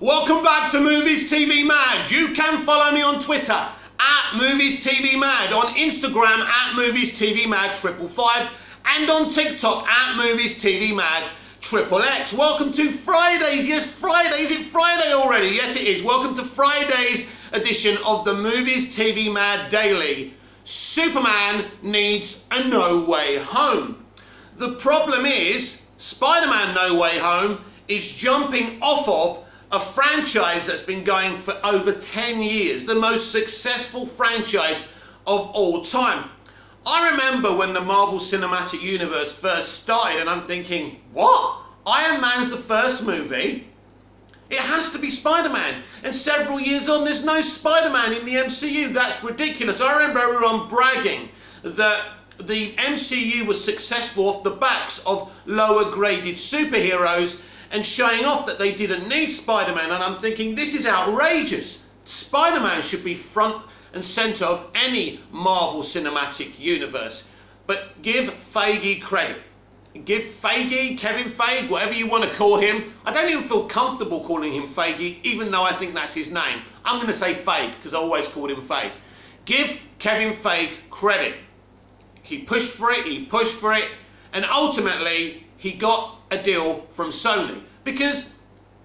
Welcome back to Movies TV Mad. You can follow me on Twitter at Movies TV Mad, on Instagram at Movies TV Mad 555, and on TikTok at Movies TV Mad XXX. Welcome to Fridays. Yes, Friday. Is it Friday already? Yes, it is. Welcome to Friday's edition of the Movies TV Mad Daily. Superman needs a No Way Home. The problem is, Spider-Man No Way Home is jumping off of a franchise that's been going for over 10 years, the most successful franchise of all time. I remember when the Marvel Cinematic Universe first started and I'm thinking, what? Iron Man's the first movie? It has to be Spider-Man. And several years on, there's no Spider-Man in the MCU. That's ridiculous. I remember everyone bragging that the MCU was successful off the backs of lower graded superheroes and showing off that they didn't need Spider-Man, and I'm thinking, this is outrageous. Spider-Man should be front and centre of any Marvel Cinematic Universe. But give Feige credit. Give Feige, Kevin Feige, whatever you want to call him. I don't even feel comfortable calling him Feige, even though I think that's his name. I'm going to say Feige, because I always called him Feige. Give Kevin Feige credit. He pushed for it, and ultimately he got a deal from Sony, because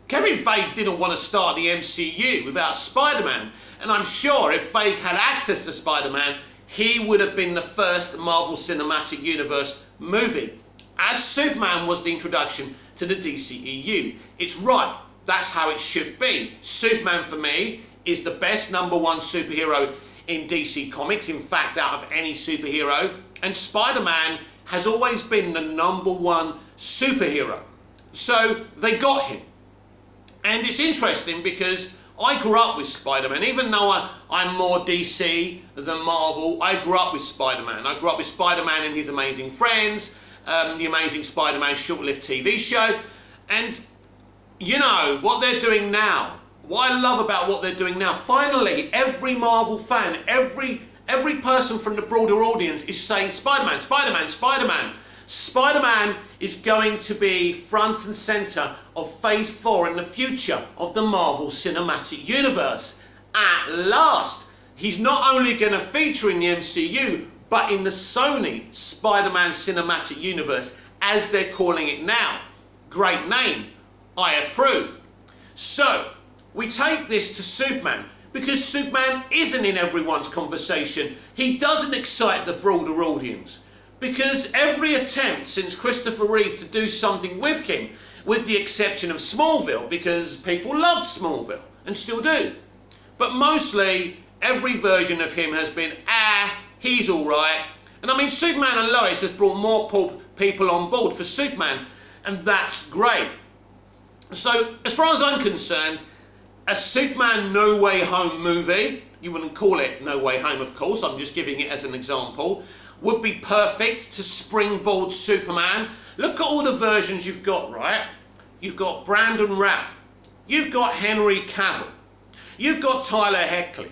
Kevin Feige didn't want to start the MCU without Spider-Man, and I'm sure if Feige had access to Spider-Man, he would have been the first Marvel Cinematic Universe movie, as Superman was the introduction to the DCEU. It's right, that's how it should be. Superman for me is the best #1 superhero in DC Comics, in fact out of any superhero, and Spider-Man has always been the #1 superhero. So they got him. And it's interesting because I grew up with Spider-Man. Even though I'm more DC than Marvel, I grew up with Spider-Man. I grew up with Spider-Man and His Amazing Friends, the Amazing Spider-Man short-lived TV show. And you know, what they're doing now, what I love about what they're doing now, finally every Marvel fan, every person from the broader audience is saying Spider-Man, Spider-Man, Spider-Man. Spider-Man is going to be front and centre of Phase 4 in the future of the Marvel Cinematic Universe. At last, he's not only going to feature in the MCU, but in the Sony Spider-Man Cinematic Universe, as they're calling it now. Great name. I approve. So, we take this to Superman, because Superman isn't in everyone's conversation. He doesn't excite the broader audience. Because every attempt since Christopher Reeve to do something with him, with the exception of Smallville, because people loved Smallville and still do, but mostly every version of him has been, he's alright. And I mean, Superman and Lois has brought more people on board for Superman, and that's great. So as far as I'm concerned, a Superman No Way Home movie, you wouldn't call it No Way Home of course, I'm just giving it as an example, would be perfect to springboard Superman. Look at all the versions you've got, right? You've got Brandon Routh. You've got Henry Cavill. You've got Tyler Hoechlin.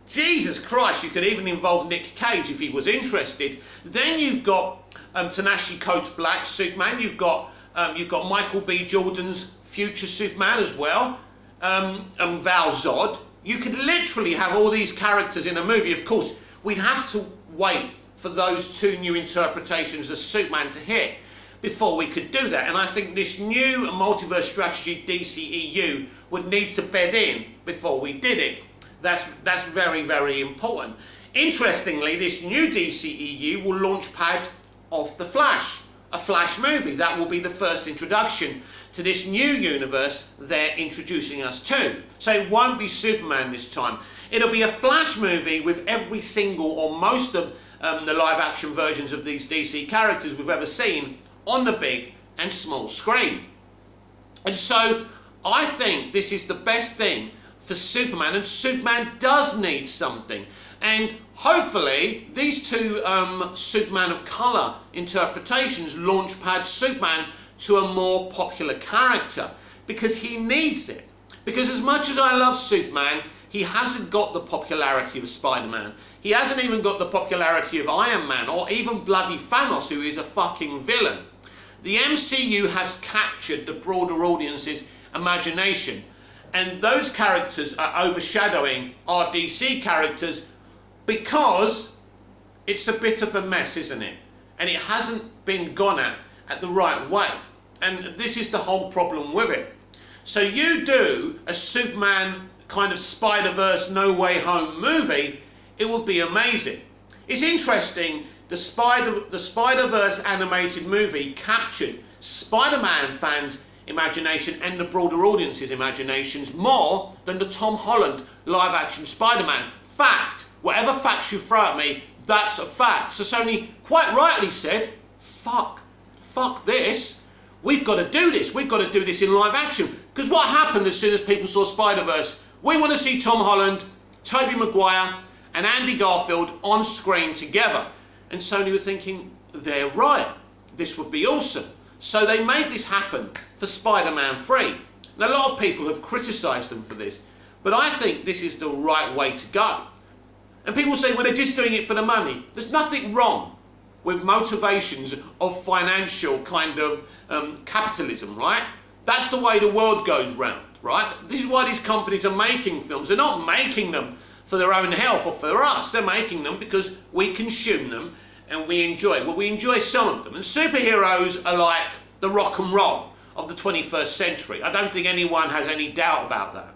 Jesus Christ, you could even involve Nick Cage if he was interested. Then you've got Ta-Nehisi Coates Black Superman. You've got Michael B. Jordan's future Superman as well. Val Zod. You could literally have all these characters in a movie. Of course, we'd have to wait for those two new interpretations of Superman to hit before we could do that. And I think this new multiverse strategy DCEU would need to bed in before we did it. That's very, very important. Interestingly, this new DCEU will launch pad off The Flash, a Flash movie. That will be the first introduction to this new universe they're introducing us to. So it won't be Superman this time. It'll be a Flash movie with every single or most of the live action versions of these DC characters we've ever seen on the big and small screen. And so I think this is the best thing for Superman, and Superman does need something. And hopefully these two Superman of colour interpretations launchpad Superman to a more popular character, because he needs it. Because as much as I love Superman, he hasn't got the popularity of Spider-Man. He hasn't even got the popularity of Iron Man, or even bloody Thanos, who is a fucking villain. The MCU has captured the broader audience's imagination. And those characters are overshadowing our DC characters because it's a bit of a mess, isn't it? And it hasn't been gone at the right way. And this is the whole problem with it. So you do a Superman kind of Spider-Verse No Way Home movie, it would be amazing. It's interesting, the Spider-Verse animated movie captured Spider-Man fans' imagination and the broader audience's imaginations more than the Tom Holland live-action Spider-Man. Fact. Whatever facts you throw at me, that's a fact. So Sony quite rightly said, fuck this. We've got to do this. We've got to do this in live action. Because what happened as soon as people saw Spider-Verse? We want to see Tom Holland, Tobey Maguire and Andy Garfield on screen together. And Sony were thinking, they're right. This would be awesome. So they made this happen for Spider-Man 3. Now, a lot of people have criticised them for this, but I think this is the right way to go. And people say, well, they're just doing it for the money. There's nothing wrong with motivations of financial kind of capitalism, right? That's the way the world goes round, right? This is why these companies are making films. They're not making them for their own health or for us. They're making them because we consume them and we enjoy. Well, we enjoy some of them. And superheroes are like the rock and roll of the 21st century. I don't think anyone has any doubt about that.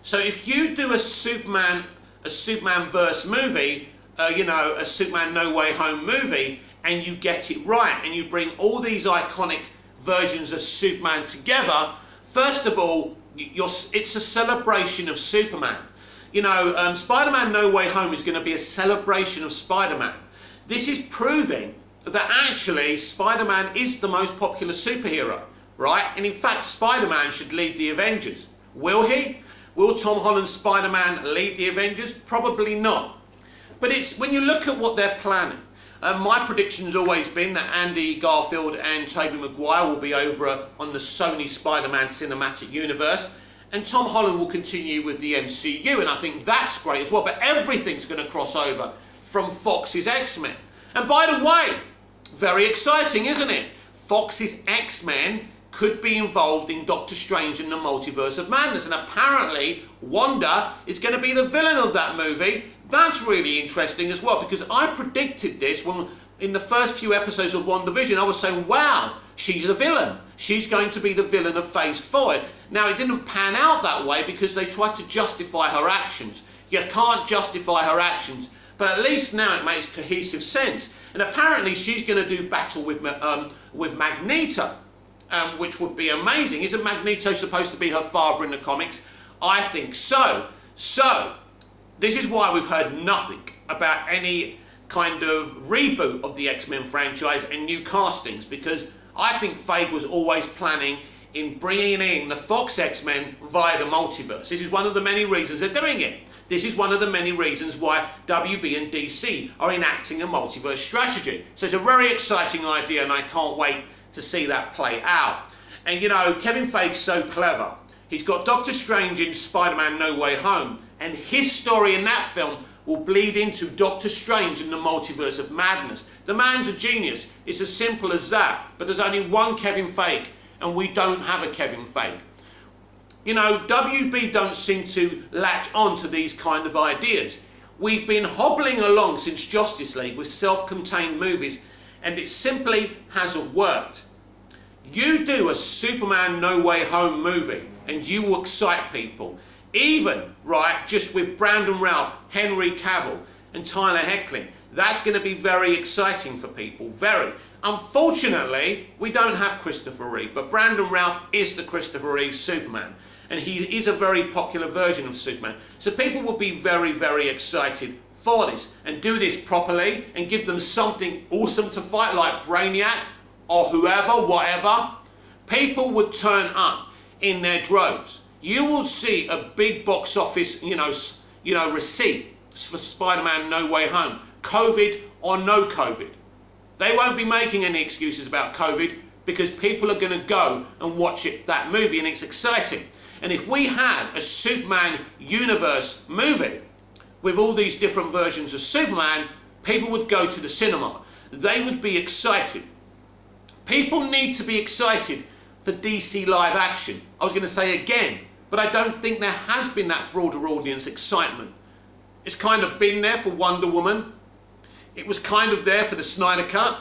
So if you do a Superman-verse movie, you know, a Superman No Way Home movie, and you get it right, and you bring all these iconic versions of Superman together, first of all, it's a celebration of Superman. You know, Spider-Man No Way Home is going to be a celebration of Spider-Man. This is proving that actually Spider-Man is the most popular superhero, right? And in fact, Spider-Man should lead the Avengers. Will he? Will Tom Holland's Spider-Man lead the Avengers? Probably not. But it's when you look at what they're planning, my prediction has always been that Andy Garfield and Tobey Maguire will be over on the Sony Spider-Man cinematic universe, and Tom Holland will continue with the MCU, and I think that's great as well. But everything's going to cross over from Fox's X-Men. And by the way, very exciting, isn't it? Fox's X-Men could be involved in Doctor Strange in the Multiverse of Madness, and apparently Wanda is going to be the villain of that movie. That's really interesting as well, because I predicted this when in the first few episodes of WandaVision. I was saying, wow, she's a villain. She's going to be the villain of Phase 4. Now, it didn't pan out that way because they tried to justify her actions. You can't justify her actions, but at least now it makes cohesive sense. And apparently she's going to do battle with Magneto, which would be amazing. Isn't Magneto supposed to be her father in the comics? I think so. So, this is why we've heard nothing about any kind of reboot of the X-Men franchise and new castings, because I think Feige was always planning in bringing in the Fox X-Men via the multiverse. This is one of the many reasons they're doing it. This is one of the many reasons why WB and DC are enacting a multiverse strategy. So it's a very exciting idea, and I can't wait to see that play out. And you know, Kevin Feige's so clever. He's got Doctor Strange in Spider-Man No Way Home, and his story in that film will bleed into Doctor Strange in the Multiverse of Madness. The man's a genius. It's as simple as that. But there's only one Kevin Feige, and we don't have a Kevin Feige. You know, WB don't seem to latch on to these kind of ideas. We've been hobbling along since Justice League with self-contained movies, and it simply hasn't worked. You do a Superman No Way Home movie, and you will excite people. Even, right, just with Brandon Routh, Henry Cavill and Tyler Hoechlin. That's going to be very exciting for people, very. Unfortunately, we don't have Christopher Reeve, but Brandon Routh is the Christopher Reeve Superman. And he is a very popular version of Superman. So people will be very, very excited for this. And do this properly and give them something awesome to fight, like Brainiac or whoever, whatever. People would turn up in their droves. You will see a big box office, you know, receipt for Spider-Man No Way Home, COVID or no COVID. They won't be making any excuses about COVID because people are going to go and watch that movie, and it's exciting. And if we had a Superman universe movie with all these different versions of Superman, people would go to the cinema. They would be excited. People need to be excited for DC live action. I was going to say again, but I don't think there has been that broader audience excitement. It's kind of been there for Wonder Woman. It was kind of there for the Snyder Cut,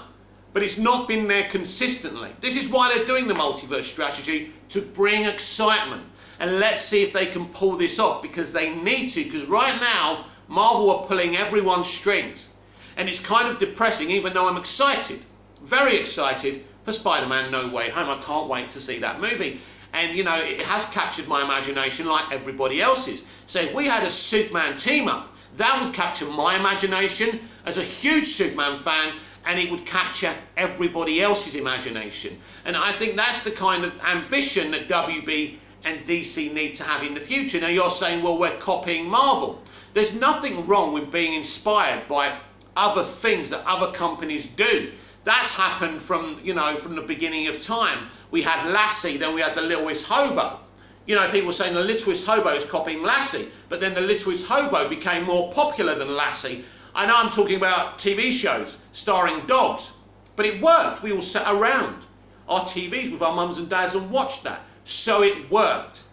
but it's not been there consistently. This is why they're doing the multiverse strategy, to bring excitement. And let's see if they can pull this off, because they need to, because right now Marvel are pulling everyone's strings. And it's kind of depressing, even though I'm excited, very excited for Spider-Man No Way Home. I can't wait to see that movie. And, you know, it has captured my imagination like everybody else's. So if we had a Superman team-up, that would capture my imagination as a huge Superman fan, and it would capture everybody else's imagination. And I think that's the kind of ambition that WB and DC need to have in the future. Now you're saying, well, we're copying Marvel. There's nothing wrong with being inspired by other things that other companies do. That's happened from, you know, from the beginning of time. We had Lassie, then we had the Littlest Hobo. You know, people saying the Littlest Hobo is copying Lassie, but then the Littlest Hobo became more popular than Lassie. I know I'm talking about TV shows starring dogs, but it worked. We all sat around our TVs with our mums and dads and watched that. So it worked.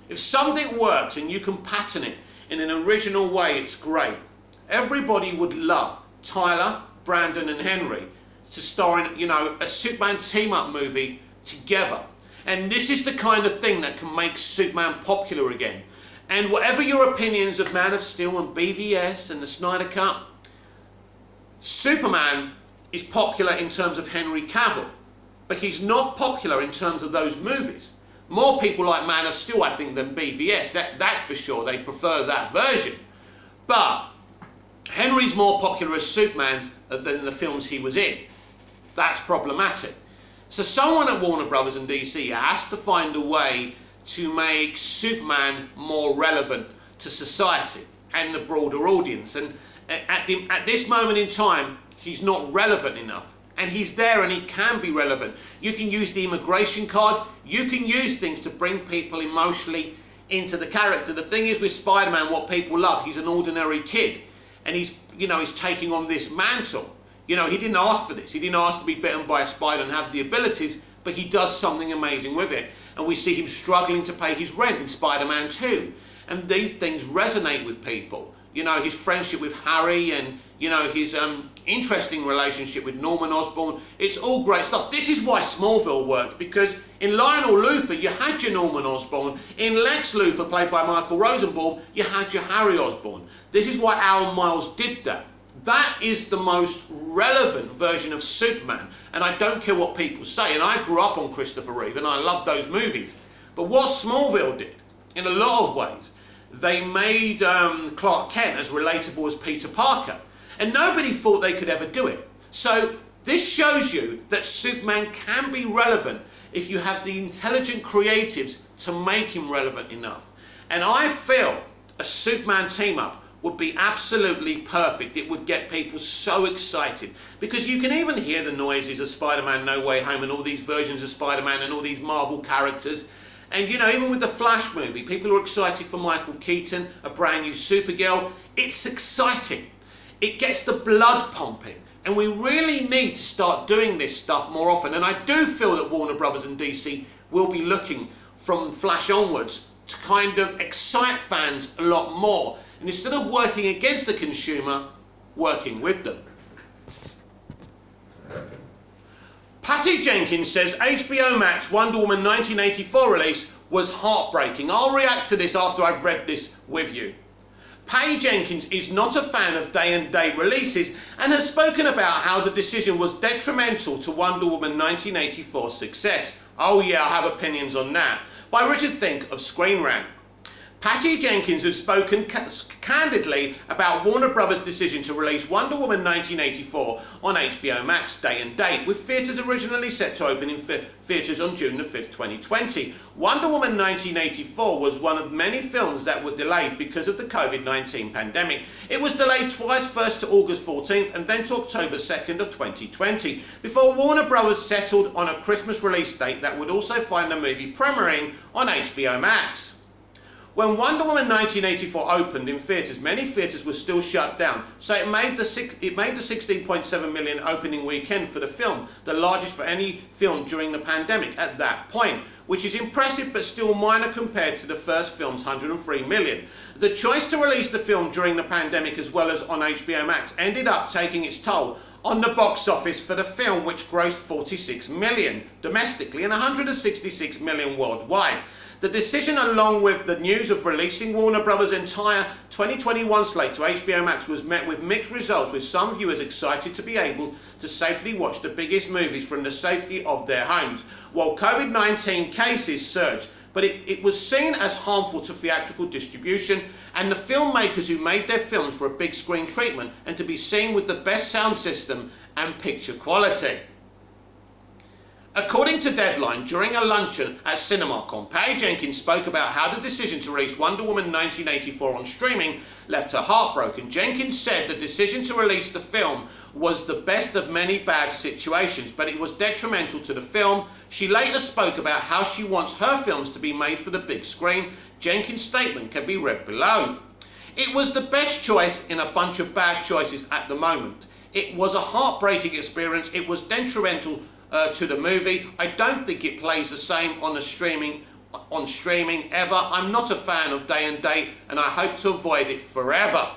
If something works and you can pattern it in an original way, it's great. Everybody would love Tyler, Brandon and Henry to star in, you know, a Superman team-up movie together. And this is the kind of thing that can make Superman popular again. And whatever your opinions of Man of Steel and BVS and the Snyder Cut, Superman is popular in terms of Henry Cavill, but he's not popular in terms of those movies. More people like Man of Steel, I think, than BVS, that's for sure. They prefer that version. But Henry's more popular as Superman than the films he was in. That's problematic. So someone at Warner Brothers and DC has to find a way to make Superman more relevant to society and the broader audience. And at this moment in time, he's not relevant enough. And he's there and he can be relevant. You can use the immigration card. You can use things to bring people emotionally into the character. The thing is with Spider-Man, what people love, he's an ordinary kid. And he's, you know, he's taking on this mantle. You know, he didn't ask for this. He didn't ask to be bitten by a spider and have the abilities, but he does something amazing with it. And we see him struggling to pay his rent in Spider-Man 2. And these things resonate with people. You know, his friendship with Harry and, you know, his interesting relationship with Norman Osborn. It's all great stuff. This is why Smallville worked, because in Lionel Luthor, you had your Norman Osborn. In Lex Luthor, played by Michael Rosenbaum, you had your Harry Osborn. This is why Alan Miles did that. That is the most relevant version of Superman. And I don't care what people say. And I grew up on Christopher Reeve and I loved those movies. But what Smallville did, in a lot of ways, they made Clark Kent as relatable as Peter Parker. And nobody thought they could ever do it. So this shows you that Superman can be relevant if you have the intelligent creatives to make him relevant enough. And I feel a Superman team-up would be absolutely perfect. It would get people so excited, because you can even hear the noises of Spider-Man No Way Home and all these versions of Spider-Man and all these Marvel characters. And you know, even with the Flash movie, people are excited for Michael Keaton, a brand new Supergirl. It's exciting. It gets the blood pumping. And we really need to start doing this stuff more often. And I do feel that Warner Brothers and DC will be looking from Flash onwards to kind of excite fans a lot more. And instead of working against the consumer, working with them. Patty Jenkins says HBO Max Wonder Woman 1984 release was heartbreaking. I'll react to this after I've read this with you. Patty Jenkins is not a fan of day-and-date releases and has spoken about how the decision was detrimental to Wonder Woman 1984's success. Oh yeah, I have opinions on that. By Richard Fink of Screen Rant. Patty Jenkins has spoken candidly about Warner Brothers' decision to release Wonder Woman 1984 on HBO Max day and date, with theatres originally set to open in theatres on June the 5th, 2020. Wonder Woman 1984 was one of many films that were delayed because of the COVID-19 pandemic. It was delayed twice, first to August 14th and then to October 2nd of 2020, before Warner Brothers settled on a Christmas release date that would also find the movie premiering on HBO Max. When Wonder Woman 1984 opened in theatres, many theatres were still shut down, so it made the 16.7 million opening weekend for the film, the largest for any film during the pandemic at that point, which is impressive but still minor compared to the first film's 103 million. The choice to release the film during the pandemic as well as on HBO Max ended up taking its toll on the box office for the film, which grossed 46 million domestically and 166 million worldwide. The decision, along with the news of releasing Warner Bros.' entire 2021 slate to HBO Max, was met with mixed results, with some viewers excited to be able to safely watch the biggest movies from the safety of their homes, while COVID-19 cases surged. But it was seen as harmful to theatrical distribution and the filmmakers who made their films for a big screen treatment and to be seen with the best sound system and picture quality. According to Deadline, during a luncheon at CinemaCon, Patty Jenkins spoke about how the decision to release Wonder Woman 1984 on streaming left her heartbroken. Jenkins said the decision to release the film was the best of many bad situations, but it was detrimental to the film. She later spoke about how she wants her films to be made for the big screen. Jenkins' statement can be read below. It was the best choice in a bunch of bad choices at the moment. It was a heartbreaking experience. It was detrimental to the movie. I don't think it plays the same on streaming ever. I'm not a fan of day and date, and I hope to avoid it forever.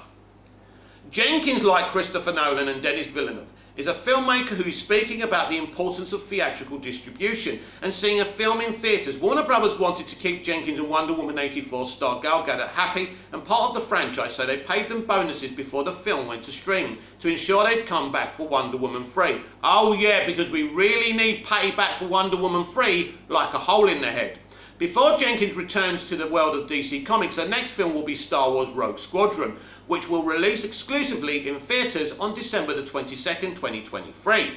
Jenkins, like Christopher Nolan and Denis Villeneuve, is a filmmaker who is speaking about the importance of theatrical distribution and seeing a film in theatres. Warner Bros. Wanted to keep Jenkins and Wonder Woman 84 star Gal Gadot happy and part of the franchise, so they paid them bonuses before the film went to streaming to ensure they'd come back for Wonder Woman 3. Oh yeah, because we really need Patty back for Wonder Woman 3 like a hole in the head. Before Jenkins returns to the world of DC Comics, her next film will be Star Wars Rogue Squadron, which will release exclusively in theatres on December the 22nd, 2023.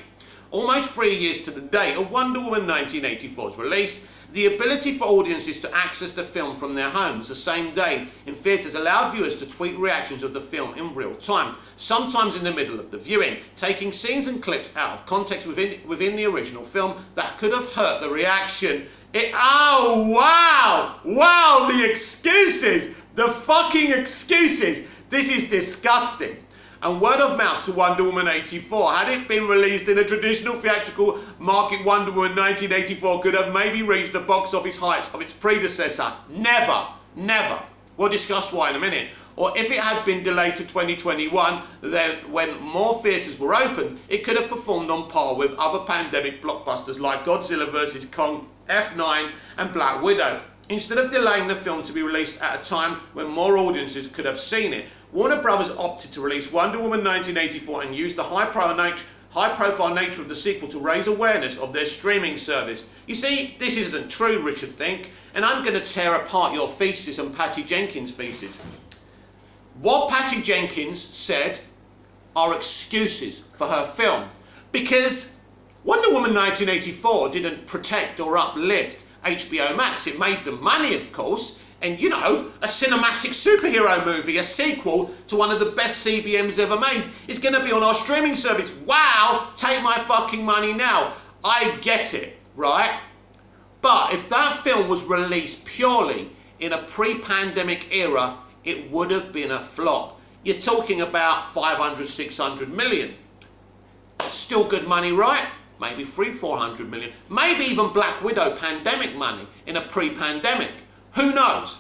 Almost 3 years to the date of Wonder Woman 1984's release, the ability for audiences to access the film from their homes the same day in theatres allowed viewers to tweet reactions of the film in real time, sometimes in the middle of the viewing, taking scenes and clips out of context within the original film that could have hurt the reaction. Oh wow! Wow, the excuses! The fucking excuses! This is disgusting. And word of mouth to Wonder Woman 84. Had it been released in a traditional theatrical market, Wonder Woman 1984 could have maybe reached the box office heights of its predecessor. Never. Never. We'll discuss why in a minute. Or if it had been delayed to 2021, then when more theatres were opened, it could have performed on par with other pandemic blockbusters like Godzilla vs. Kong, F9 and Black Widow. Instead of delaying the film to be released at a time when more audiences could have seen it, Warner Bros. Opted to release Wonder Woman 1984 and used the high-profile nature of the sequel to raise awareness of their streaming service. You see, this isn't true, Richard Think, and I'm going to tear apart your thesis and Patty Jenkins' thesis. What Patty Jenkins said are excuses for her film, because Wonder Woman 1984 didn't protect or uplift HBO Max. It made them money, of course, and you know, a cinematic superhero movie, a sequel to one of the best CBMs ever made, is going to be on our streaming service. Wow, take my fucking money now. I get it, right? But if that film was released purely in a pre-pandemic era, it would have been a flop. You're talking about 500, 600 million. Still good money, right? Maybe 300-400 million. Maybe even Black Widow pandemic money in a pre-pandemic. Who knows?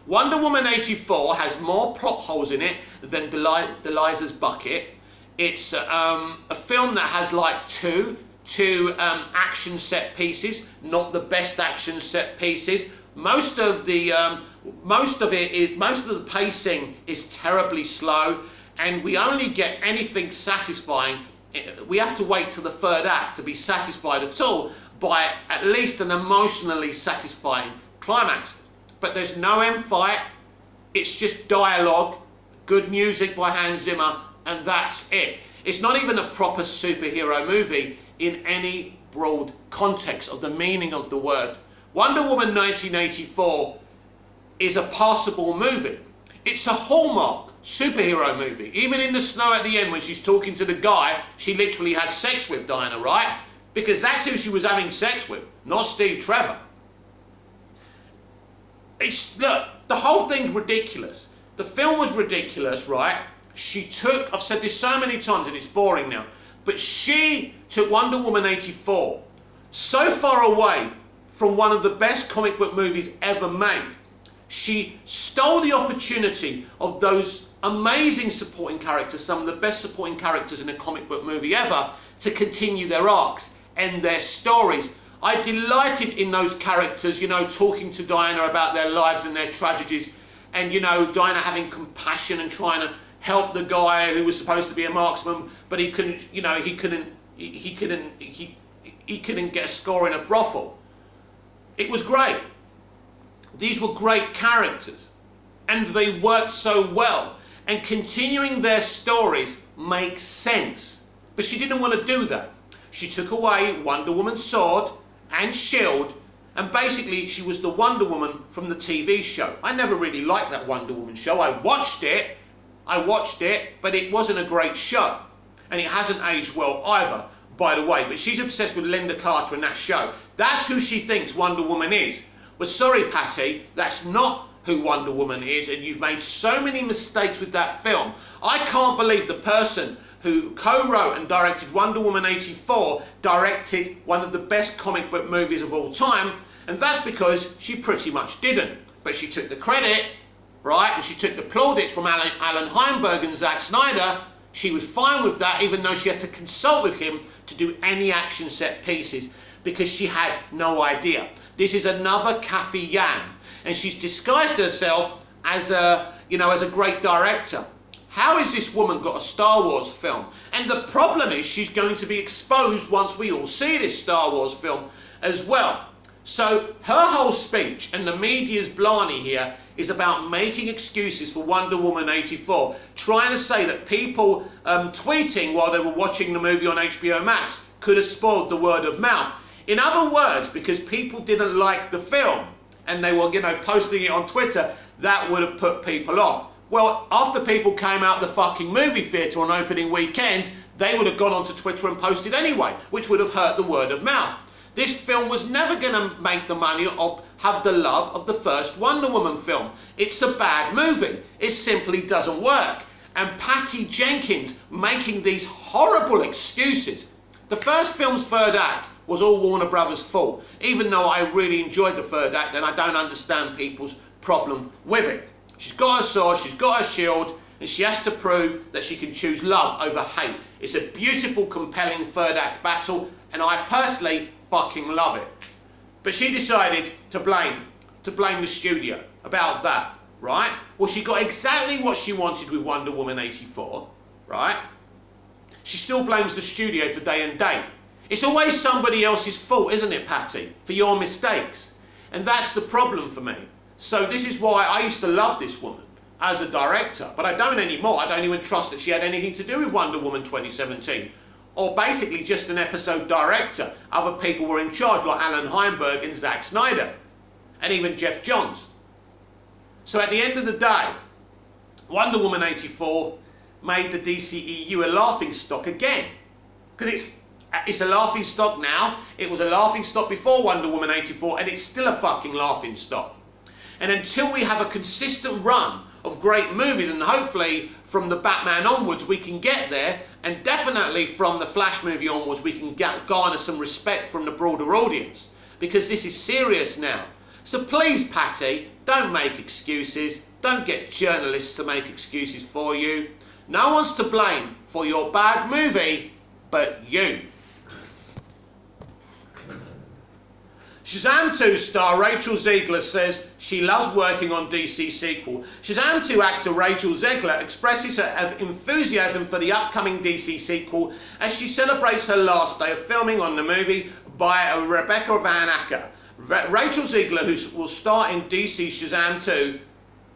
Wonder Woman 84 has more plot holes in it than Delizah's Bucket. It's a film that has like two action set pieces, not the best action set pieces. Most of the pacing is terribly slow, and we only get anything satisfying. We have to wait till the third act to be satisfied at all by at least an emotionally satisfying climax. But there's no end fight, it's just dialogue, good music by Hans Zimmer, and that's it. It's not even a proper superhero movie in any broad context of the meaning of the word. Wonder Woman 1984 is a passable movie. It's a hallmark superhero movie. Even in the snow at the end when she's talking to the guy she literally had sex with, Diana, right? Because that's who she was having sex with, not Steve Trevor. Look, the whole thing's ridiculous. The film was ridiculous, right? She took, I've said this so many times and it's boring now, but she took Wonder Woman 84 so far away from one of the best comic book movies ever made. She stole the opportunity of those amazing supporting characters, some of the best supporting characters in a comic book movie ever, to continue their arcs and their stories. I delighted in those characters, you know, talking to Diana about their lives and their tragedies, and, you know, Diana having compassion and trying to help the guy who was supposed to be a marksman, but he couldn't, you know, he couldn't get a score in a brothel. It was great. These were great characters, and they worked so well, and continuing their stories makes sense. But she didn't want to do that. She took away Wonder Woman's sword and shield, and basically she was the Wonder Woman from the TV show. I never really liked that Wonder Woman show. I watched it, but it wasn't a great show, and it hasn't aged well either, by the way. But she's obsessed with Linda Carter in that show. That's who she thinks Wonder Woman is. But sorry, Patty, that's not who Wonder Woman is, and you've made so many mistakes with that film. I can't believe the person who co-wrote and directed Wonder Woman 84 directed one of the best comic book movies of all time, and that's because she pretty much didn't. But she took the credit, right, and she took the plaudits from Alan Heinberg and Zack Snyder. She was fine with that, even though she had to consult with him to do any action set pieces, because she had no idea. This is another Cathy Yan, and she's disguised herself as a, you know, as a great director. How has this woman got a Star Wars film? And the problem is she's going to be exposed once we all see this Star Wars film as well. So her whole speech, and the media's blarney here, is about making excuses for Wonder Woman 84, trying to say that people tweeting while they were watching the movie on HBO Max could have spoiled the word of mouth. In other words, because people didn't like the film and they were, you know, posting it on Twitter, that would have put people off. Well, after people came out the fucking movie theatre on opening weekend, they would have gone onto Twitter and posted anyway, which would have hurt the word of mouth. This film was never going to make the money or have the love of the first Wonder Woman film. It's a bad movie. It simply doesn't work. And Patty Jenkins making these horrible excuses. The first film's third act was all Warner Brothers' fault, even though I really enjoyed the third act and I don't understand people's problem with it. She's got her sword, she's got her shield, and she has to prove that she can choose love over hate. It's a beautiful, compelling third act battle, and I personally fucking love it. But she decided to blame the studio about that, right? Well, she got exactly what she wanted with Wonder Woman 84, right? She still blames the studio for Day and Date. It's always somebody else's fault, isn't it, Patty, for your mistakes? And that's the problem for me. So this is why I used to love this woman as a director, but I don't anymore. I don't even trust that she had anything to do with Wonder Woman 2017. Or basically just an episode director. Other people were in charge, like Alan Heinberg and Zack Snyder, and even Jeff Johns. So at the end of the day, Wonder Woman 84 made the DCEU a laughingstock again. Because it's a laughingstock now. It was a laughingstock before Wonder Woman 84, and it's still a fucking laughingstock. And until we have a consistent run of great movies, and hopefully from the Batman onwards we can get there, and definitely from the Flash movie onwards we can garner some respect from the broader audience, because this is serious now. So please, Patty, don't make excuses. Don't get journalists to make excuses for you. No one's to blame for your bad movie but you. Shazam 2 star Rachel Zegler says she loves working on DC sequel. Shazam 2 actor Rachel Zegler expresses her enthusiasm for the upcoming DC sequel as she celebrates her last day of filming on the movie by Rebecca Van Acker. Rachel Zegler, who will star in DC Shazam 2,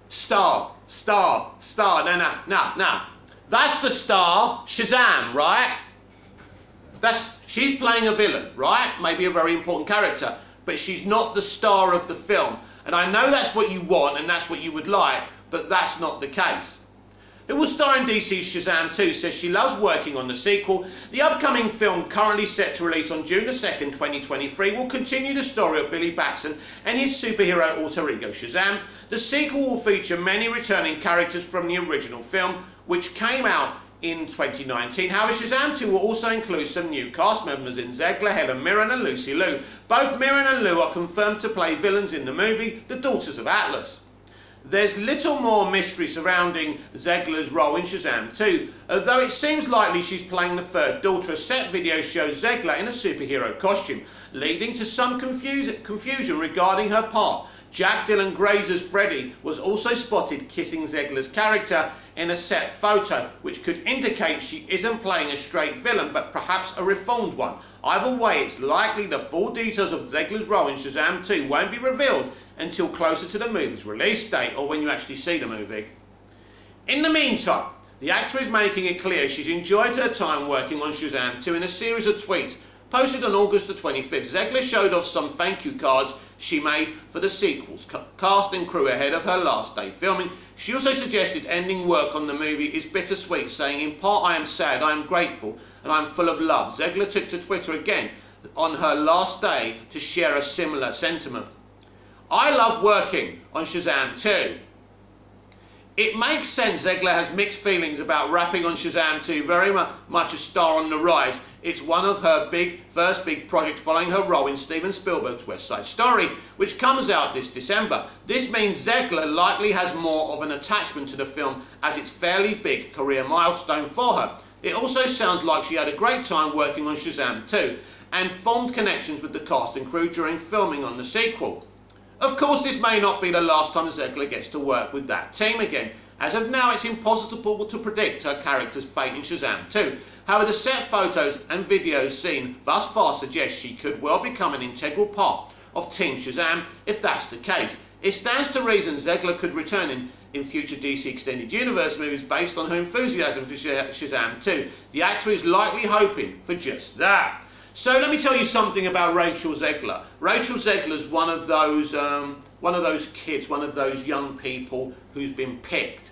star. No. That's the star, Shazam, right? She's playing a villain, right? Maybe a very important character. But she's not the star of the film. And I know that's what you want and that's what you would like, but that's not the case. who will star in DC's Shazam 2, says she loves working on the sequel. The upcoming film, currently set to release on June 2nd, 2023, will continue the story of Billy Batson and his superhero alter ego Shazam. The sequel will feature many returning characters from the original film, which came out in 2019. However, Shazam 2 will also include some new cast members in Zegler, Helen Mirren and Lucy Liu. Both Mirren and Liu are confirmed to play villains in the movie The Daughters of Atlas. There's little more mystery surrounding Zegler's role in Shazam 2, although it seems likely she's playing the third daughter. A set video shows Zegler in a superhero costume, leading to some confusion regarding her part. Jack Dylan Grazer's Freddy was also spotted kissing Zegler's character in a set photo, which could indicate she isn't playing a straight villain, but perhaps a reformed one. Either way, it's likely the full details of Zegler's role in Shazam 2 won't be revealed until closer to the movie's release date, or when you actually see the movie. In the meantime, the actor is making it clear she's enjoyed her time working on Shazam 2 in a series of tweets posted on August the 25th. Zegler showed off some thank you cards she made for the sequel's cast and crew ahead of her last day filming. She also suggested ending work on the movie is bittersweet, saying, "In part I am sad, I am grateful, and I am full of love." Zegler took to Twitter again on her last day to share a similar sentiment. "I love working on Shazam 2. It makes sense Zegler has mixed feelings about wrapping on Shazam 2, very much a star on the rise. It's one of her first big projects following her role in Steven Spielberg's West Side Story, which comes out this December. This means Zegler likely has more of an attachment to the film, as it's a fairly big career milestone for her. It also sounds like she had a great time working on Shazam 2 and formed connections with the cast and crew during filming on the sequel. Of course, this may not be the last time Zegler gets to work with that team again. As of now, it's impossible to predict her character's fate in Shazam 2. However, the set photos and videos seen thus far suggest she could well become an integral part of Team Shazam if that's the case. It stands to reason Zegler could return in future DC Extended Universe movies based on her enthusiasm for Shazam 2. The actor is likely hoping for just that. So let me tell you something about Rachel Zegler. Rachel Zegler's one of those kids, one of those young people who's been picked.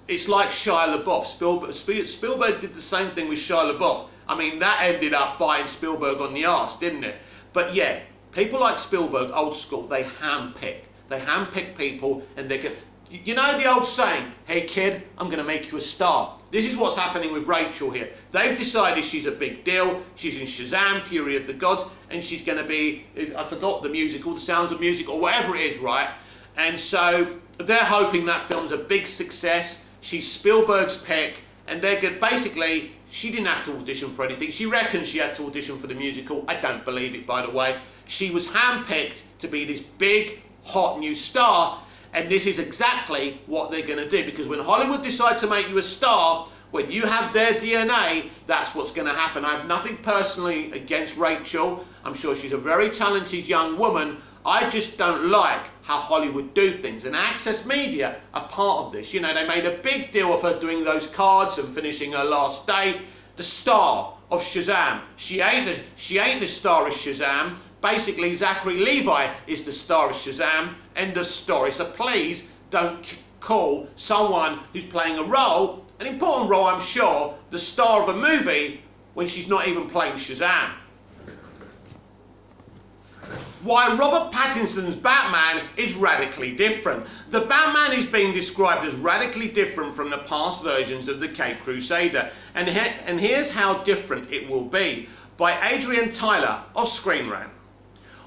It's like Shia LaBeouf. Spielberg did the same thing with Shia LaBeouf. I mean, that ended up biting Spielberg on the arse, didn't it? But yeah, people like Spielberg, old school, they handpick. They handpick people, and they can. You know the old saying, "Hey kid, I'm going to make you a star." This is what's happening with Rachel here. They've decided she's a big deal. She's in Shazam, Fury of the Gods, and she's going to be, I forgot the musical, The Sounds of Music, or whatever it is, right? And so they're hoping that film's a big success. She's Spielberg's pick, and they're good. Basically, she didn't have to audition for anything. She reckons she had to audition for the musical. I don't believe it, by the way. She was handpicked to be this big, hot new star. And this is exactly what they're going to do, because when Hollywood decides to make you a star, when you have their DNA, that's what's going to happen. I have nothing personally against Rachel. I'm sure she's a very talented young woman. I just don't like how Hollywood do things. And Access Media are part of this. You know, they made a big deal of her doing those cards and finishing her last day. The star of Shazam. She ain't the star of Shazam. Basically, Zachary Levi is the star of Shazam. End of story. So please don't call someone who's playing a role, an important role I'm sure, the star of a movie when she's not even playing Shazam. Why Robert Pattinson's Batman is radically different. The Batman is being described as radically different from the past versions of the Caped Crusader, and here's how different it will be, by Adrian Tyler of Screen Rant.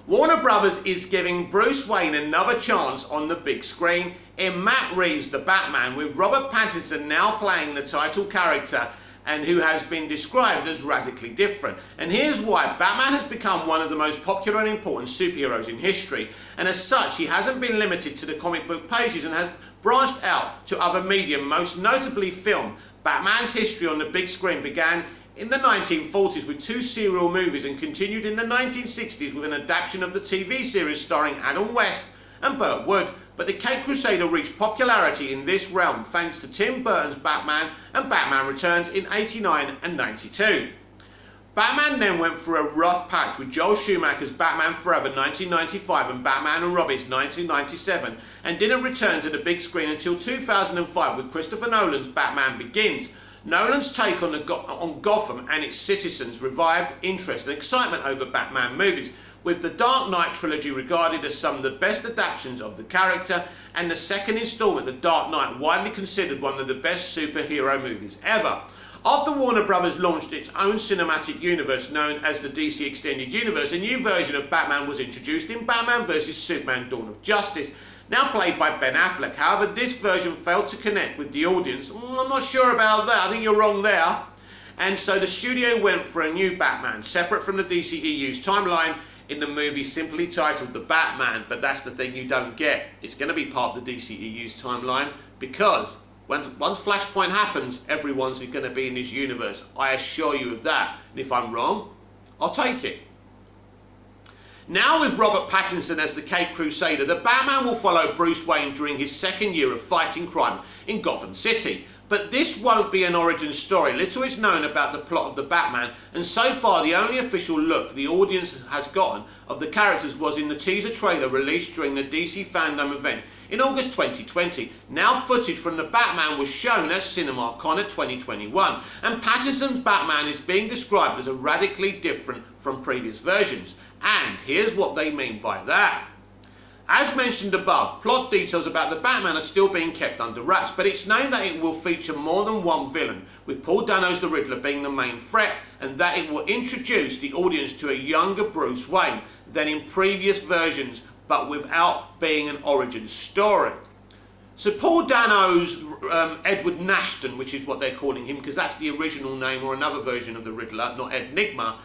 Warner Brothers is giving Bruce Wayne another chance on the big screen in Matt Reeves' The Batman, with Robert Pattinson now playing the title character and who has been described as radically different. And here's why. Batman has become one of the most popular and important superheroes in history, and as such he hasn't been limited to the comic book pages and has branched out to other media, most notably film. Batman's history on the big screen began in the 1940s with 2 serial movies and continued in the 1960s with an adaptation of the TV series starring Adam West and Burt Wood. But the Caped Crusader reached popularity in this realm thanks to Tim Burton's Batman and Batman Returns in '89 and '92. Batman then went through a rough patch with Joel Schumacher's Batman Forever 1995 and Batman and Robin's 1997, and didn't return to the big screen until 2005 with Christopher Nolan's Batman Begins. Nolan's take on Gotham and its citizens revived interest and excitement over Batman movies, with the Dark Knight trilogy regarded as some of the best adaptations of the character, and the second installment, The Dark Knight, widely considered one of the best superhero movies ever. After Warner Bros. Launched its own cinematic universe known as the DC Extended Universe, a new version of Batman was introduced in Batman vs Superman Dawn of Justice, now played by Ben Affleck. However, this version failed to connect with the audience. I'm not sure about that, I think you're wrong there. And so the studio went for a new Batman, separate from the DCEU's timeline, in the movie simply titled The Batman. But that's the thing you don't get. It's going to be part of the DCEU's timeline, because once Flashpoint happens, everyone's going to be in this universe. I assure you of that. And if I'm wrong, I'll take it. Now with Robert Pattinson as the Caped Crusader, the Batman will follow Bruce Wayne during his second year of fighting crime in Gotham City. But this won't be an origin story. Little is known about the plot of the Batman, and so far the only official look the audience has gotten of the characters was in the teaser trailer released during the DC Fandom event in August 2020. Now footage from the Batman was shown at CinemaCon at 2021, and Pattinson's Batman is being described as a radically different from previous versions. And here's what they mean by that. As mentioned above, plot details about the Batman are still being kept under wraps, but it's known that it will feature more than one villain, with Paul Dano's The Riddler being the main threat, and that it will introduce the audience to a younger Bruce Wayne than in previous versions, but without being an origin story. So Paul Dano's Edward Nashton, which is what they're calling him, because that's the original name or another version of the Riddler, not Enigma,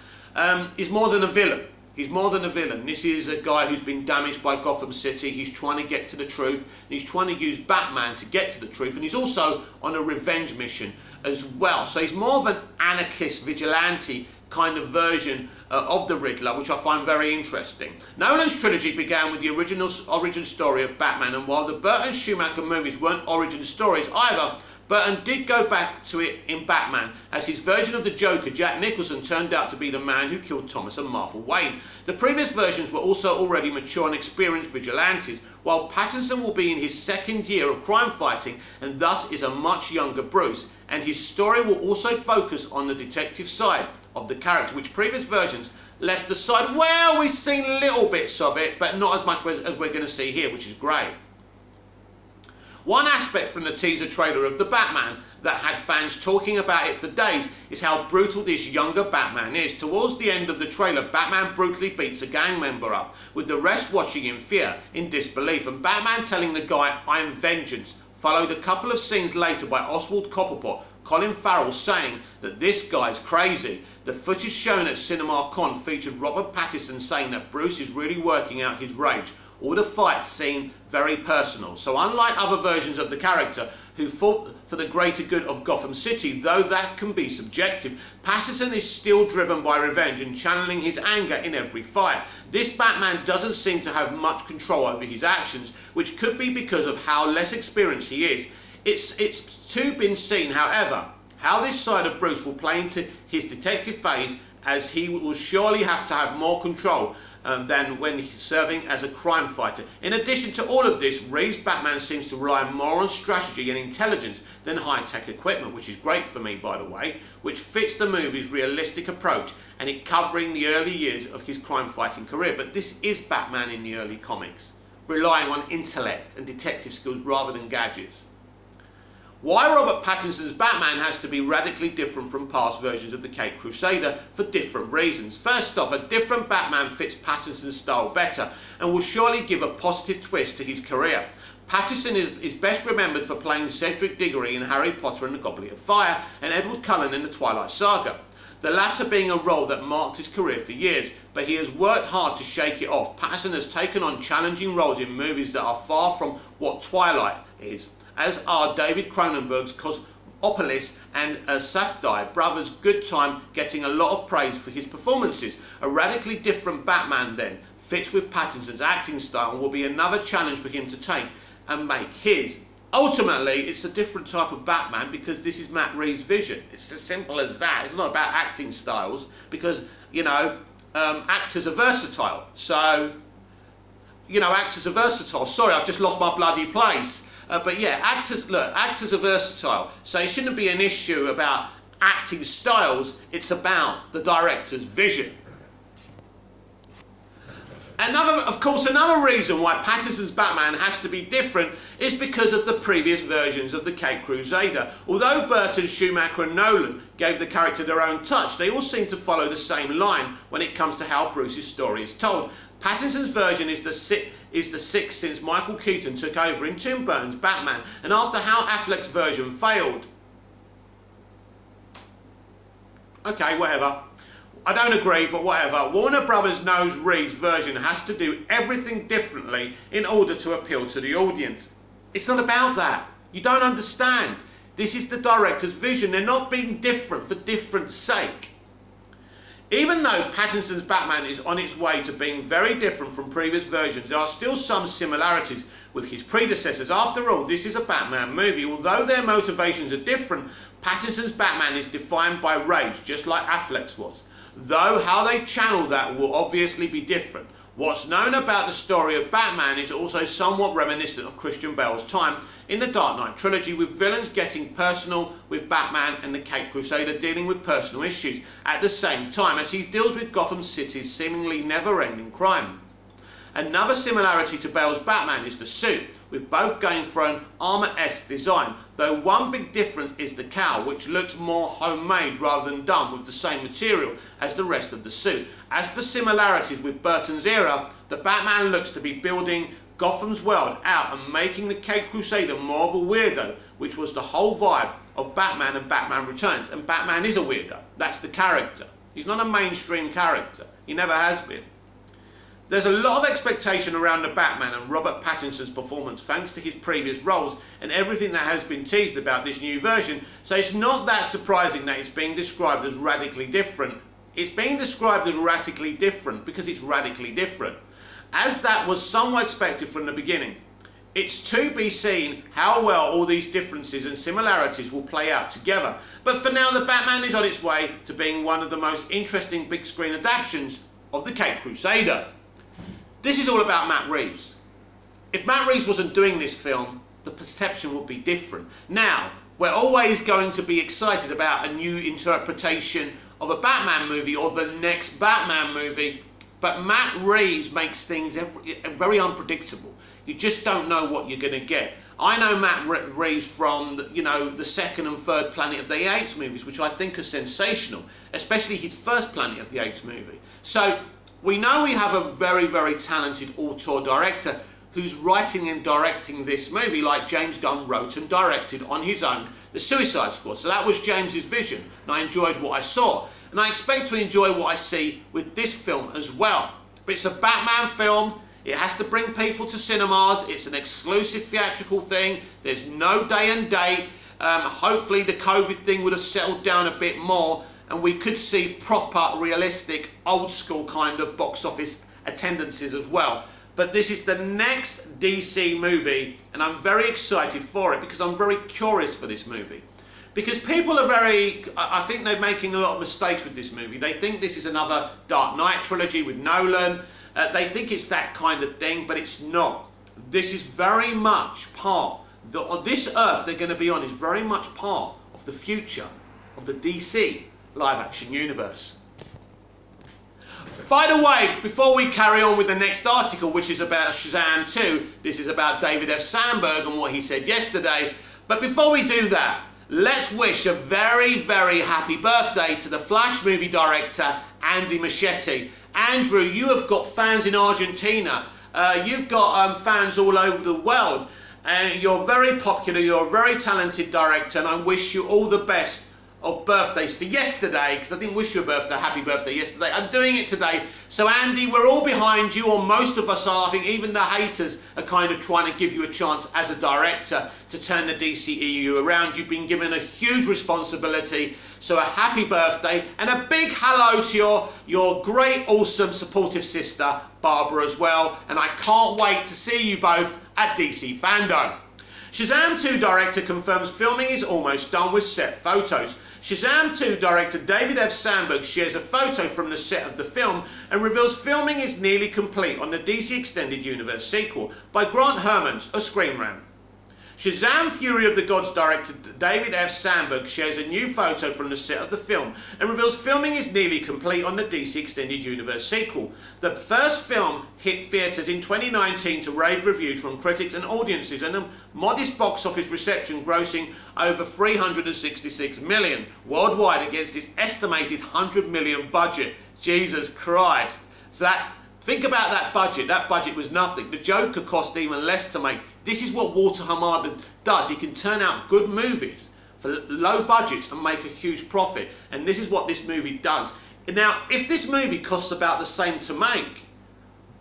is more than a villain. He's more than a villain. This is a guy who's been damaged by Gotham City. He's trying to get to the truth. And he's trying to use Batman to get to the truth. And he's also on a revenge mission as well. So he's more of an anarchist, vigilante kind of version of the Riddler, which I find very interesting. Nolan's trilogy began with the origin story of Batman. And while the Burton Schumacher movies weren't origin stories either, Burton did go back to it in Batman, as his version of the Joker, Jack Nicholson, turned out to be the man who killed Thomas and Martha Wayne. The previous versions were also already mature and experienced vigilantes, while Pattinson will be in his second year of crime fighting and thus is a much younger Bruce, and his story will also focus on the detective side of the character, which previous versions left aside. Well, we've seen little bits of it, but not as much as we're going to see here, which is great. One aspect from the teaser trailer of the Batman that had fans talking about it for days is how brutal this younger Batman is. Towards the end of the trailer, Batman brutally beats a gang member up, with the rest watching in fear, in disbelief, and Batman telling the guy, "I am vengeance," followed a couple of scenes later by Oswald Cobblepot, Colin Farrell, saying that this guy's crazy. The footage shown at CinemaCon featured Robert Pattinson saying that Bruce is really working out his rage. All the fights seem very personal. So unlike other versions of the character who fought for the greater good of Gotham City, though that can be subjective, Pattinson is still driven by revenge and channeling his anger in every fight. This Batman doesn't seem to have much control over his actions, which could be because of how less experienced he is. It's to be seen, however, how this side of Bruce will play into his detective phase, as he will surely have to have more control than when he's serving as a crime fighter. In addition to all of this, Reeves' Batman seems to rely more on strategy and intelligence than high-tech equipment, which is great for me, by the way, which fits the movie's realistic approach and it covering the early years of his crime-fighting career. But this is Batman in the early comics, relying on intellect and detective skills rather than gadgets. Why Robert Pattinson's Batman has to be radically different from past versions of the Caped Crusader for different reasons. First off, a different Batman fits Pattinson's style better and will surely give a positive twist to his career. Pattinson is best remembered for playing Cedric Diggory in Harry Potter and the Goblet of Fire and Edward Cullen in the Twilight Saga, the latter being a role that marked his career for years, but he has worked hard to shake it off. Pattinson has taken on challenging roles in movies that are far from what Twilight is, as are David Cronenberg's Cosmopolis and Safdie brothers. Good time getting a lot of praise for his performances. A radically different Batman then fits with Pattinson's acting style and will be another challenge for him to take and make his Ultimately, it's a different type of Batman because this is Matt Reeves' vision. It's as simple as that. It's not about acting styles because, you know, actors are versatile. So, you know, actors are versatile. Sorry, I've just lost my bloody place. But yeah, actors are versatile. So it shouldn't be an issue about acting styles. It's about the director's vision. Another reason why Pattinson's Batman has to be different is because of the previous versions of the Caped Crusader. Although Burton, Schumacher and Nolan gave the character their own touch, they all seem to follow the same line when it comes to how Bruce's story is told. Pattinson's version is the sixth since Michael Keaton took over in Tim Burton's Batman, and after how Affleck's version failed. Okay, whatever. I don't agree, but whatever. Warner Brothers knows Reeves' version has to do everything differently in order to appeal to the audience. It's not about that. You don't understand. This is the director's vision. They're not being different for difference sake. Even though Pattinson's Batman is on its way to being very different from previous versions, there are still some similarities with his predecessors. After all, this is a Batman movie. Although their motivations are different, Pattinson's Batman is defined by rage, just like Affleck's was. Though how they channel that will obviously be different. What's known about the story of Batman is also somewhat reminiscent of Christian Bale's time in the Dark Knight trilogy, with villains getting personal with Batman and the Caped Crusader dealing with personal issues at the same time as he deals with Gotham City's seemingly never-ending crime. Another similarity to Bale's Batman is the suit, with both going for an armour-esque design, though one big difference is the cowl, which looks more homemade rather than done with the same material as the rest of the suit. As for similarities with Burton's era, the Batman looks to be building Gotham's world out and making the Caped Crusader more of a weirdo, which was the whole vibe of Batman and Batman Returns. And Batman is a weirdo. That's the character. He's not a mainstream character. He never has been. There's a lot of expectation around the Batman and Robert Pattinson's performance thanks to his previous roles and everything that has been teased about this new version, so it's not that surprising that it's being described as radically different. It's being described as radically different because it's radically different, as that was somewhat expected from the beginning. It's to be seen how well all these differences and similarities will play out together, but for now the Batman is on its way to being one of the most interesting big screen adaptations of the Caped Crusader. This is all about Matt Reeves. If Matt Reeves wasn't doing this film, the perception would be different. Now, we're always going to be excited about a new interpretation of a Batman movie or the next Batman movie, but Matt Reeves makes things very unpredictable. You just don't know what you're going to get. I know Matt Reeves from, you know, the second and third Planet of the Apes movies, which I think are sensational, especially his first Planet of the Apes movie. So, we know we have a very, very talented auteur director who's writing and directing this movie, like James Gunn wrote and directed on his own The Suicide Squad. So that was James's vision, and I enjoyed what I saw. And I expect to enjoy what I see with this film as well. But it's a Batman film. It has to bring people to cinemas. It's an exclusive theatrical thing. There's no day and date. Hopefully the COVID thing would have settled down a bit more, and we could see proper, realistic, old school kind of box office attendances as well. But this is the next DC movie, and I'm very excited for it because I'm very curious for this movie. Because people are I think they're making a lot of mistakes with this movie. They think this is another Dark Knight trilogy with Nolan. They think it's that kind of thing, but it's not. This is very much part, this Earth they're going to be on is very much part of the future of the DC live-action universe. By the way, before we carry on with the next article, which is about Shazam 2, this is about David F. Sandberg and what he said yesterday. But before we do that, let's wish a very, very happy birthday to the Flash movie director, Andy Muschietti. Andrew, you have got fans in Argentina. You've got fans all over the world. And you're very popular, you're a very talented director, and I wish you all the best of birthdays for yesterday, because I didn't wish you a happy birthday yesterday. I'm doing it today. So Andy, we're all behind you, or most of us are. I think even the haters are kind of trying to give you a chance as a director to turn the DCEU around. You've been given a huge responsibility. So a happy birthday, and a big hello to your great, awesome, supportive sister, Barbara, as well. And I can't wait to see you both at DC Fandom. Shazam 2 director confirms filming is almost done with set photos. Shazam 2 director David F. Sandberg shares a photo from the set of the film and reveals filming is nearly complete on the DC Extended Universe sequel by Grant Hermans of Screen Rant. Shazam! Fury of the Gods director David F. Sandberg shares a new photo from the set of the film and reveals filming is nearly complete on the DC Extended Universe sequel. The first film hit theatres in 2019 to rave reviews from critics and audiences, and a modest box office reception grossing over $366 million worldwide against its estimated $100 million budget. Jesus Christ. So think about that budget. That budget was nothing. The Joker cost even less to make. This is what Walter Hamada does. He can turn out good movies for low budgets and make a huge profit. And this is what this movie does. Now, if this movie costs about the same to make,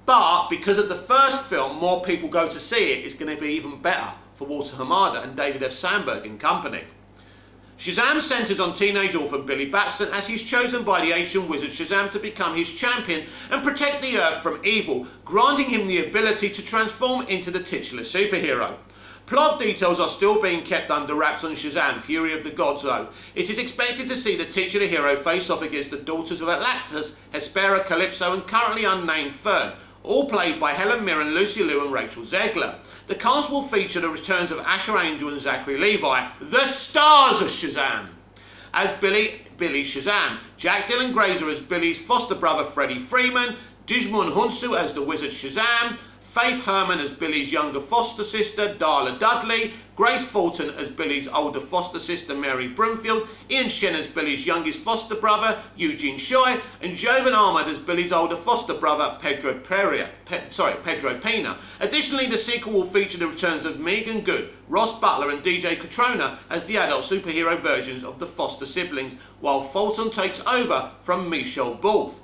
but because of the first film, more people go to see it, it's going to be even better for Walter Hamada and David F. Sandberg and company. Shazam centres on teenage orphan Billy Batson as he's chosen by the ancient wizard Shazam to become his champion and protect the Earth from evil, granting him the ability to transform into the titular superhero. Plot details are still being kept under wraps on Shazam! Fury of the Gods though. It is expected to see the titular hero face off against the daughters of Atlantis, Hespera, Calypso and currently unnamed third, all played by Helen Mirren, Lucy Liu and Rachel Zegler. The cast will feature the returns of Asher Angel and Zachary Levi, the stars of Shazam! As Billy Shazam, Jack Dylan Grazer as Billy's foster brother Freddie Freeman, Djimon Hounsou as the wizard Shazam, Faith Herman as Billy's younger foster sister Darla Dudley, Grace Fulton as Billy's older foster sister Mary Broomfield, Ian Shen as Billy's youngest foster brother Eugene Choi, and Jovan Ahmed as Billy's older foster brother Pedro Pina. Additionally, the sequel will feature the returns of Megan Good, Ross Butler and DJ Catrona as the adult superhero versions of the foster siblings, while Fulton takes over from Michelle Bulff.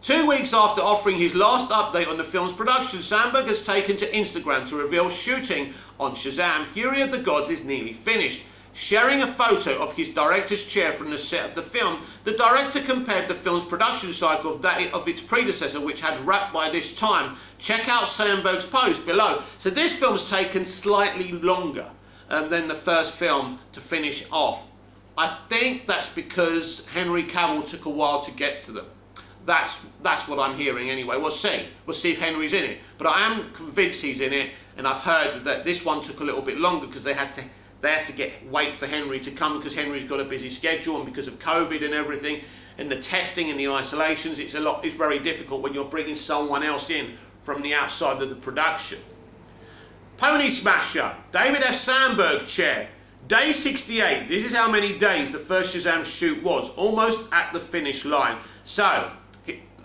2 weeks after offering his last update on the film's production, Sandberg has taken to Instagram to reveal shooting on Shazam! Fury of the Gods is nearly finished. Sharing a photo of his director's chair from the set of the film, the director compared the film's production cycle of that of its predecessor, which had wrapped by this time. Check out Sandberg's post below. So this film's taken slightly longer than the first film to finish off. I think that's because Henry Cavill took a while to get to them. That's what I'm hearing anyway. We'll see. We'll see if Henry's in it. But I am convinced he's in it, and I've heard that this one took a little bit longer because they had to wait for Henry to come because Henry's got a busy schedule and because of COVID and everything and the testing and the isolations. It's very difficult when you're bringing someone else in from the outside of the production. Pony Smasher, David F. Sandberg chair. Day 68. This is how many days the first Shazam shoot was, almost at the finish line. So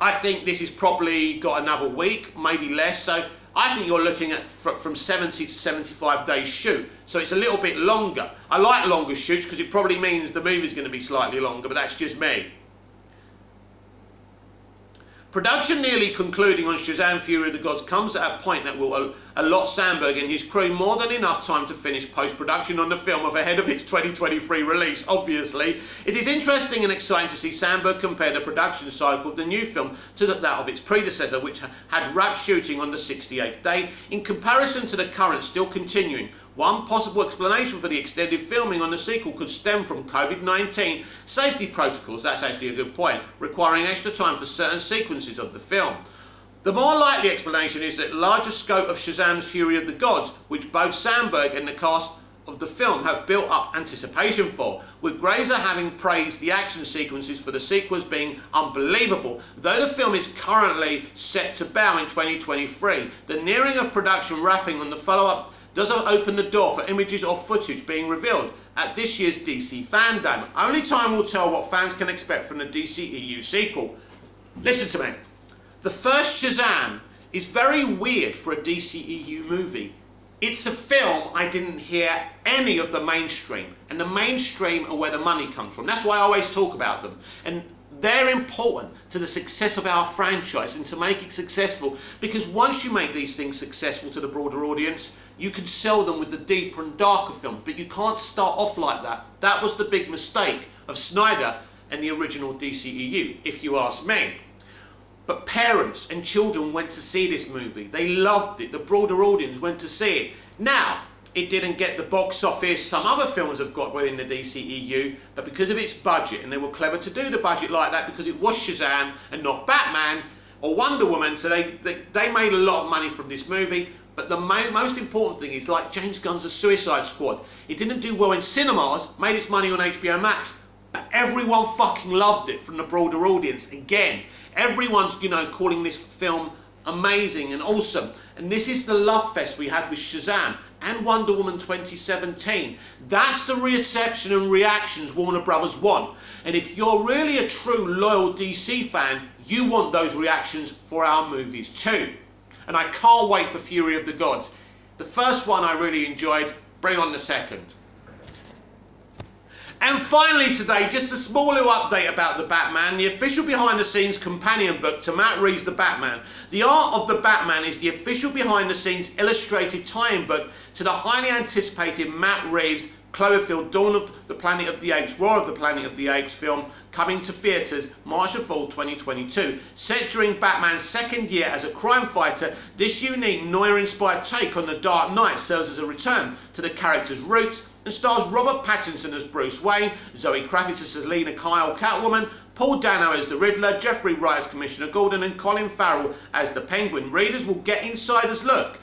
I think this has probably got another week, maybe less. So I think you're looking at from 70 to 75 days shoot. So it's a little bit longer. I like longer shoots because it probably means the movie's going to be slightly longer, but that's just me. Production nearly concluding on Shazam! Fury of the Gods comes at a point that will allot Sandberg and his crew more than enough time to finish post-production on the film ahead of its 2023 release, obviously. It is interesting and exciting to see Sandberg compare the production cycle of the new film to that of its predecessor, which had wrapped shooting on the 68th day, in comparison to the current still continuing. One possible explanation for the extended filming on the sequel could stem from COVID-19 safety protocols, that's actually a good point, requiring extra time for certain sequences of the film. The more likely explanation is that the larger scope of Shazam's Fury of the Gods, which both Sandberg and the cast of the film have built up anticipation for, with Grazer having praised the action sequences for the sequels being unbelievable. Though the film is currently set to bow in 2023, the nearing of production wrapping on the follow-up does open the door for images or footage being revealed at this year's DC Fandom. Only time will tell what fans can expect from the DCEU sequel. Listen to me. The first Shazam is very weird for a DCEU movie. It's a film I didn't hear any of the mainstream, and the mainstream are where the money comes from. That's why I always talk about them. And they're important to the success of our franchise and to make it successful, because once you make these things successful to the broader audience, you can sell them with the deeper and darker films, but you can't start off like that. That was the big mistake of Snyder and the original DCEU, if you ask me. But parents and children went to see this movie. They loved it. The broader audience went to see it. Now, it didn't get the box office some other films have got within the DCEU, but because of its budget, and they were clever to do the budget like that because it was Shazam and not Batman or Wonder Woman, so they made a lot of money from this movie. But the most important thing is, like James Gunn's The Suicide Squad, it didn't do well in cinemas, made its money on HBO Max, but everyone fucking loved it from the broader audience. Again, everyone's, calling this film amazing and awesome. And this is the love fest we had with Shazam and Wonder Woman 2017. That's the reception and reactions Warner Brothers want. And if you're really a true loyal DC fan, you want those reactions for our movies too. And I can't wait for Fury of the Gods. The first one I really enjoyed, bring on the second. And finally today, just a small little update about The Batman, the official behind the scenes companion book to Matt Reeves' The Batman. The Art of the Batman is the official behind the scenes illustrated tie-in book to the highly anticipated Matt Reeves' Cloverfield, Dawn of the Planet of the Apes, War of the Planet of the Apes film, coming to theatres March the 4th, 2022. Set during Batman's second year as a crime fighter, this unique noir-inspired take on the Dark Knight serves as a return to the character's roots and stars Robert Pattinson as Bruce Wayne, Zoe Kravitz as Lena Kyle Catwoman, Paul Dano as the Riddler, Jeffrey Wright as Commissioner Gordon, and Colin Farrell as the Penguin. Readers will get an insider's look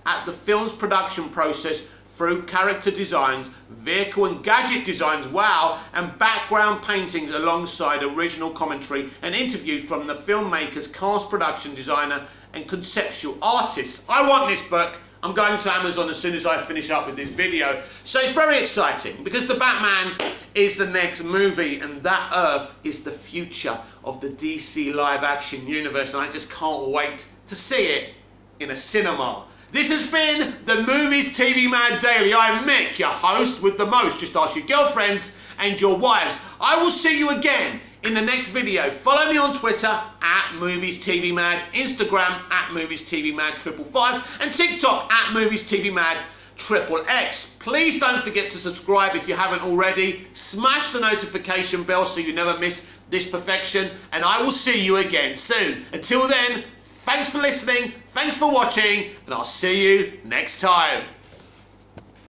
at the film's production process through character designs, vehicle and gadget designs, wow, and background paintings alongside original commentary and interviews from the filmmaker's cast, production designer and conceptual artists. I want this book. I'm going to Amazon as soon as I finish up with this video. So it's very exciting because The Batman is the next movie and that Earth is the future of the DC live action universe, and I just can't wait to see it in a cinema. This has been the Movies TV Mad Daily. I'm Mick, your host with the most. Just ask your girlfriends and your wives. I will see you again in the next video. Follow me on Twitter at Movies TV Mad, Instagram at Movies TV Mad 555, and TikTok at Movies TV Mad XXX. Please don't forget to subscribe if you haven't already. Smash the notification bell so you never miss this perfection, and I will see you again soon. Until then, thanks for listening, thanks for watching, and I'll see you next time.